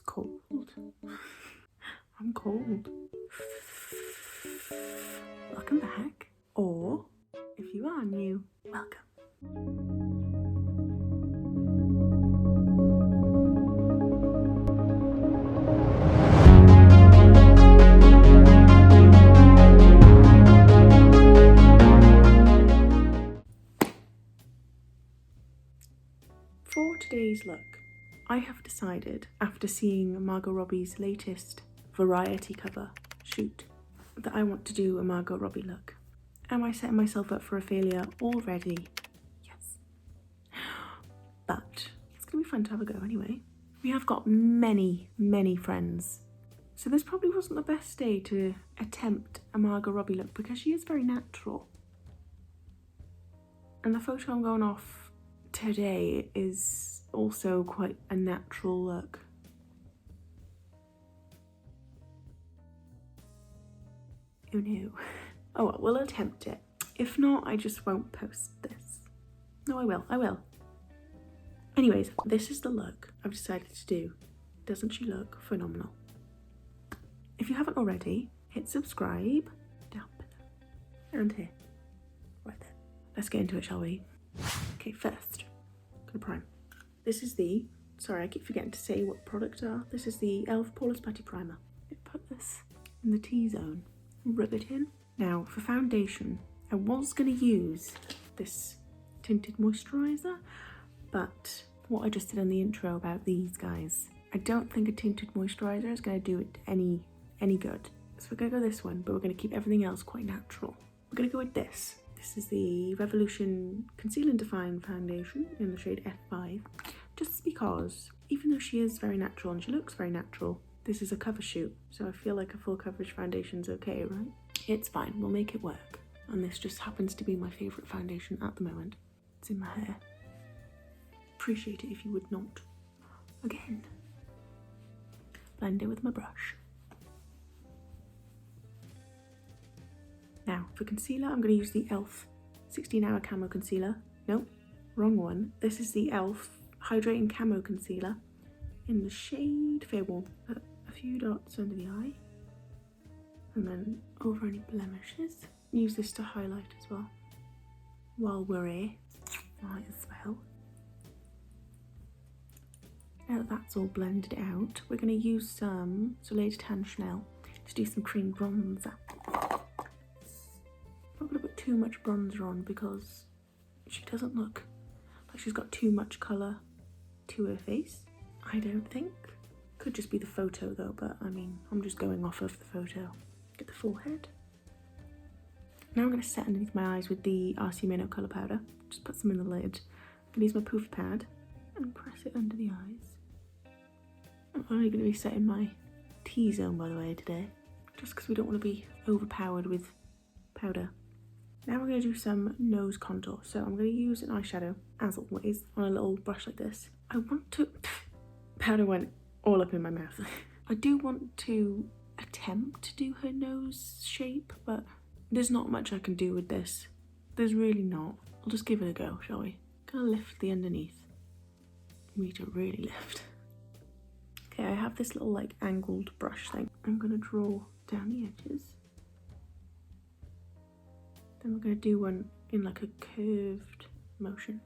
cold. I'm cold. Welcome back. Or, if you are new, welcome. 4 today's look, I have decided, after seeing Margot Robbie's latest variety cover shoot, that I want to do a Margot Robbie look. Am I setting myself up for a failure already? Yes. But it's going to be fun to have a go anyway. We have got many, many friends, so this probably wasn't the best day to attempt a Margot Robbie look because she is very natural. And the photo I'm going off today is also quite a natural look. Who knew? Oh well, we'll attempt it. If not, I just won't post this. No, I will. Anyways, this is the look I've decided to do. Doesn't she look phenomenal? If you haven't already, hit subscribe down below and here, right there. Let's get into it, shall we? Okay, first, I'm gonna prime. This is the, sorry I keep forgetting to say what products are. This is the e.l.f. Poreless Putty Primer. Put this in the T-zone, rub it in. Now for foundation, I was gonna use this tinted moisturiser, but what I just did in the intro about these guys, I don't think a tinted moisturiser is gonna do it any good. So we're gonna go this one, but we're gonna keep everything else quite natural. We're gonna go with this. This is the Revolution Conceal and Define Foundation in the shade F5. Just because, even though she is very natural and she looks very natural, this is a cover shoot, so I feel like a full coverage foundation's okay, right? It's fine, we'll make it work. And this just happens to be my favourite foundation at the moment. It's in my hair. Appreciate it if you would not. Again. Blend it with my brush. Now, for concealer, I'm going to use the e.l.f. 16-Hour Camo Concealer. Nope, wrong one. This is the e.l.f. Hydrating Camo Concealer in the shade Fairwall. Put a few dots under the eye and then over any blemishes. Use this to highlight as well. While we're here, might as well. Now that that's all blended out, we're going to use some Soleil Tan Chanel to do some cream bronzer. I'm not going to put too much bronzer on because she doesn't look like she's got too much colour to her face, I don't think. Could just be the photo though, but I mean, I'm just going off of the photo. Get the forehead. Now I'm going to set underneath my eyes with the RC Mano colour powder. Just put some in the lid. I'm going to use my poofy pad and press it under the eyes. I'm only going to be setting my T-zone by the way today, just because we don't want to be overpowered with powder. Now we're going to do some nose contour. So I'm going to use an eyeshadow, as always, on a little brush like this. I want to... powder went all up in my mouth. I do want to attempt to do her nose shape, but there's not much I can do with this. There's really not. I'll just give it a go, shall we? Gonna lift the underneath. We need to really lift. Okay, I have this little like angled brush thing. I'm gonna draw down the edges. Then we're going to do one in like a curved motion.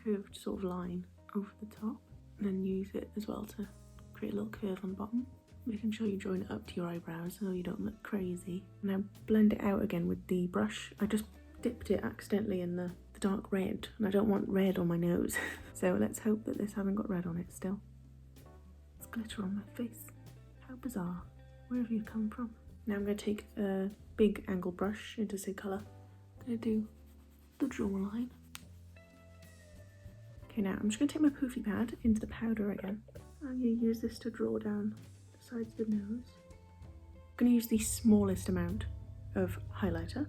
Curved sort of line over the top. And then use it as well to create a little curve on the bottom. Making sure you join it up to your eyebrows so you don't look crazy. Now blend it out again with the brush. I just dipped it accidentally in the dark red. And I don't want red on my nose. So let's hope that this hasn't got red on it still. It's glitter on my face. How bizarre. Where have you come from? Now I'm going to take a big angle brush into say colour. I'm going to do the jawline. Okay, now I'm just going to take my poofy pad into the powder again. I'm going to use this to draw down the sides of the nose. I'm going to use the smallest amount of highlighter.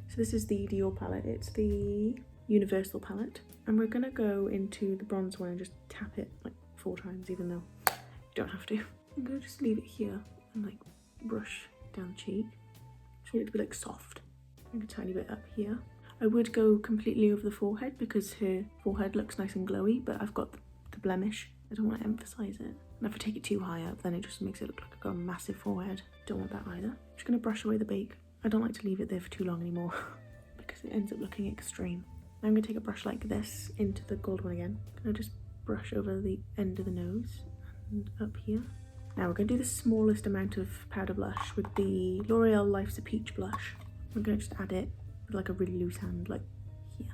So this is the Dior palette. It's the Universal palette. And we're going to go into the bronze one and just tap it like 4 times, even though you don't have to. I'm going to just leave it here and like brush down the cheek. Just want it to be like soft. And a tiny bit up here. I would go completely over the forehead because her forehead looks nice and glowy, but I've got the blemish I don't want to emphasise it. And if I take it too high up, then it just makes it look like I've got a massive forehead. Don't want that either. I'm just going to brush away the bake. I don't like to leave it there for too long anymore because it ends up looking extreme. Now I'm going to take a brush like this into the gold one again. I'm going to just brush over the end of the nose and up here. Now we're going to do the smallest amount of powder blush with the L'Oreal Life's a Peach blush. I'm going to just add it with like a really loose hand, like here.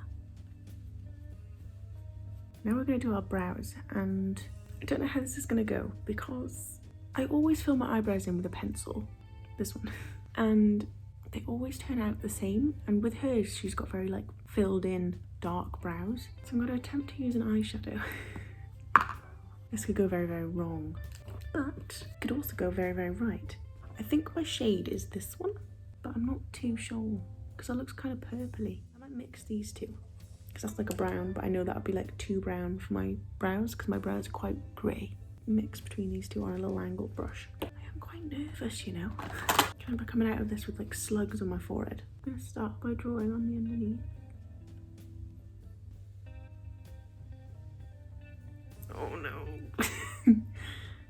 Now we're going to do our brows, and I don't know how this is going to go because I always fill my eyebrows in with a pencil, this one, and they always turn out the same. And with hers, she's got very like filled in dark brows. So I'm going to attempt to use an eyeshadow. This could go very, very wrong, but it could also go very, very right. I think my shade is this one, but I'm not too sure because that looks kind of purpley. I might mix these two because that's like a brown, but I know that would be like too brown for my brows because my brows are quite grey. Mix between these two on a little angled brush. I am quite nervous, you know. I'm coming out of this with like slugs on my forehead. I'm going to start by drawing on the underneath. Oh no. I'm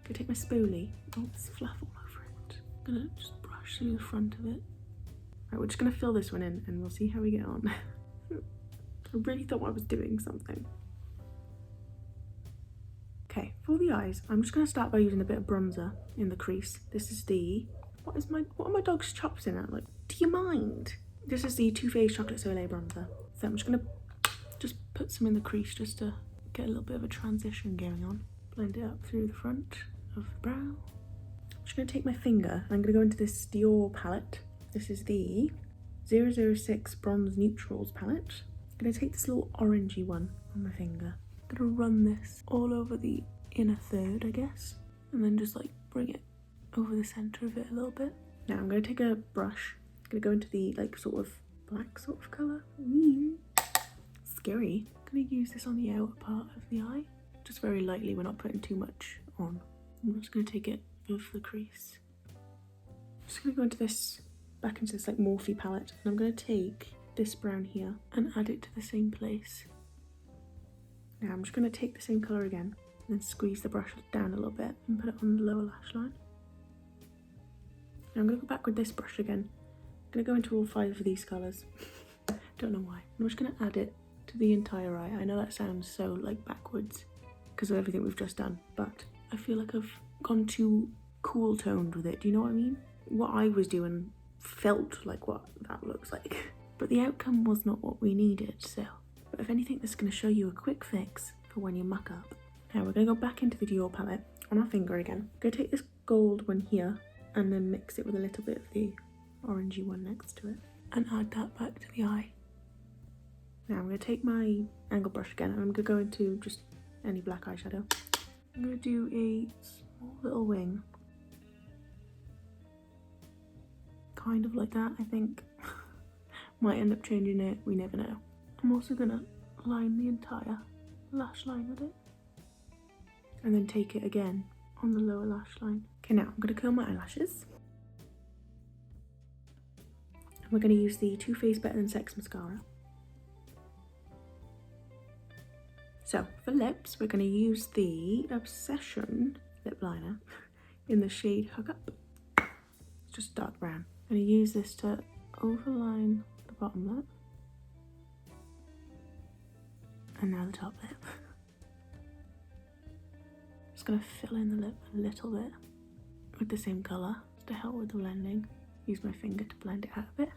gonna take my spoolie. Oh, there's fluff all over it. I'm gonna just brush through the front of it. Right, we're just gonna fill this one in and we'll see how we get on. I really thought I was doing something. Okay, for the eyes, I'm just gonna start by using a bit of bronzer in the crease. This is the, what are my dog's chops in it? Like, do you mind? This is the Too Faced Chocolate Soleil bronzer. So I'm just gonna just put some in the crease just to get a little bit of a transition going on. Blend it up through the front of the brow. I'm just going to take my finger and I'm going to go into this Dior palette. This is the 006 Bronze Neutrals palette. I'm going to take this little orangey one on my finger. I'm going to run this all over the inner third, I guess, and then just like bring it over the centre of it a little bit. Now I'm going to take a brush. I'm going to go into the like sort of black sort of colour. Scary. I'm going to use this on the outer part of the eye. Just very lightly, we're not putting too much on. I'm just going to take it over the crease. I'm just going to go into this, back into this like Morphe palette, and I'm going to take this brown here and add it to the same place. Now I'm just going to take the same colour again and then squeeze the brush down a little bit and put it on the lower lash line. Now I'm going to go back with this brush again. I'm going to go into all 5 of these colours. Don't know why. I'm just going to add it to the entire eye. I know that sounds so like backwards because of everything we've just done, but I feel like I've gone too cool toned with it. Do you know what I mean? What I was doing felt like what that looks like, but the outcome was not what we needed. So, but if anything, this is going to show you a quick fix for when you muck up. Now we're going to go back into the Dior palette on our finger again. I'm going to take this gold one here and then mix it with a little bit of the orangey one next to it and add that back to the eye. Now I'm going to take my angle brush again and I'm going to go into just any black eyeshadow. I'm going to do a small little wing. Kind of like that, I think. Might end up changing it, we never know. I'm also going to line the entire lash line with it. And then take it again on the lower lash line. Okay, now I'm going to curl my eyelashes. And we're going to use the Too Faced Better Than Sex mascara. So for lips, we're going to use the Obsession lip liner in the shade Hug Up. It's just dark brown. I'm going to use this to overline the bottom lip. And now the top lip. Just going to fill in the lip a little bit with the same colour to help with the blending. Use my finger to blend it out a bit.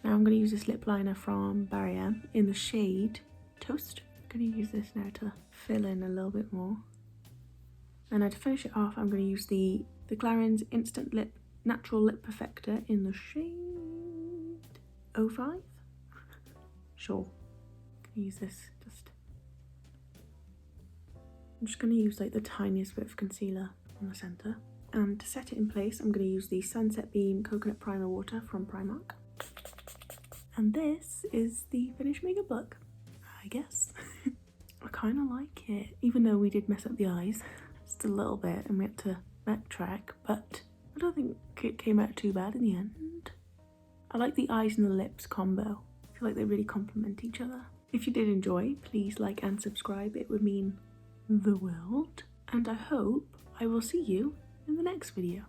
Now I'm going to use this lip liner from Barry M in the shade Toast. I'm going to use this now to fill in a little bit more. And now to finish it off, I'm going to use the Clarins Instant Lip Natural Lip Perfector in the shade 05. Sure. I'm going to use this just... I'm just going to use like the tiniest bit of concealer on the centre. And to set it in place, I'm going to use the Sunset Beam Coconut Primer Water from Primark. And this is the finished makeup look, I guess. I kind of like it, even though we did mess up the eyes just a little bit and we had to backtrack, but I don't think it came out too bad in the end. I like the eyes and the lips combo. I feel like they really complement each other. If you did enjoy, please like and subscribe. It would mean the world, and I hope I will see you in the next video.